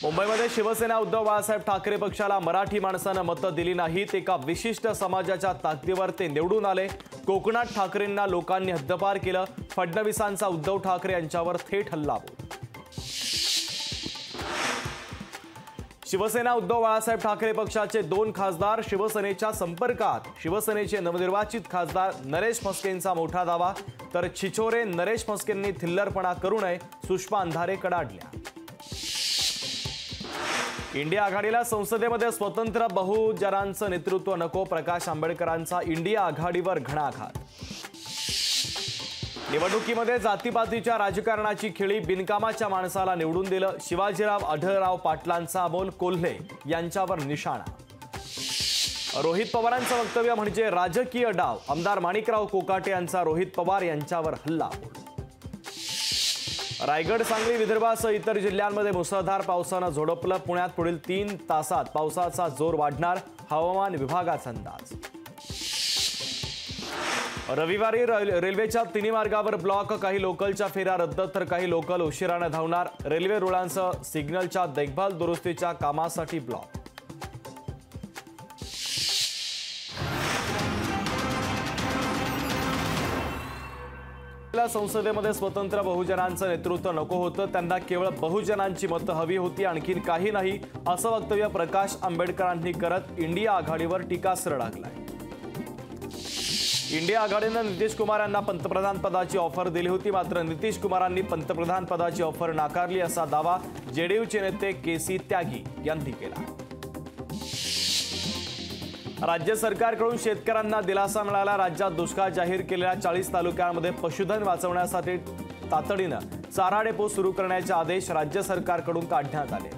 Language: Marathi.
मुंबईमध्ये शिवसेना उद्धव बाळासाहेब ठाकरे पक्षाला मराठी माणसानं मतं दिली नाहीत। एका विशिष्ट समाजाच्या ताकदीवर ते निवडून आले। कोकणात ठाकरेंना लोकांनी हद्दपार केलं। फडणवीसांचा उद्धव ठाकरे यांच्यावर थेट हल्लाबोल। शिवसेना उद्धव बाळासाहेब ठाकरे पक्षाचे 2 खासदार शिवसेनेच्या संपर्कात। शिवसेनेचे नवनिर्वाचित खासदार नरेश म्हस्केंचा मोठा दावा, तर छिछोरे नरेश म्हस्केंनी थिल्लरपणा करू नये, सुषमा अंधारे कडाडल्या। इंडिया आघाडीला संसदेमध्ये स्वतंत्र बहुजनांचं नेतृत्व नको, प्रकाश आंबेडकरांचा इंडिया आघाडीवर घणाघात। निवडणुकीमध्ये जातीपातीच्या राजकारणाची खेळी, बिनकामाच्या माणसाला निवडून दिलं। शिवाजीराव आढळराव पाटलांचा अमोल कोल्हे यांच्यावर निशाणा। रोहित पवारांचं वक्तव्य म्हणजे राजकीय डाव, आमदार माणिकराव कोकाटे यांचा रोहित पवार यांच्यावर हल्लाबोल। रायगड, सांगली, विदर्भासह इतर जिल्ह्यांमध्ये मुसळधार पावसानं झोडपलं। पुण्यात पुढील 3 तासात पावसाचा जोर वाढणार, हवामान विभागाचा अंदाज। रविवारी रेल्वेच्या तिन्ही मार्गावर ब्लॉक, काही लोकलच्या फेऱ्या रद्द तर काही लोकल उशिराने धावणार। रेल्वे रुळांसह सिग्नलच्या देखभाल दुरुस्तीच्या कामासाठी ब्लॉक। संसदेमध्ये स्वतंत्र बहुजनांचं नेतृत्व नको होतं, त्यांना केवळ बहुजनांची मतं हवी होती, आणखीन काही नाही, असं वक्तव्य प्रकाश आंबेडकरांनी करत इंडिया आघाडीवर टीकास्त्र डागलाय। इंडिया आघाडीनं नितीश कुमार यांना पंतप्रधान पदाची ऑफर दिली होती, मात्र नितीश कुमारांनी पंतप्रधान पदाची ऑफर नाकारली, असा दावा जेडीयूचे नेते केसी त्यागी यांनी केला। राज्य सरकारकडून शेतकऱ्यांना दिलासा मिळाला। राज्यात दुष्काळ जाहीर केलेल्या 40 तालुक्यांमध्ये पशुधन वाचवण्यासाठी तातडीनं चारा डेपो सुरू करण्याचे आदेश राज्य सरकारकडून काढण्यात आले।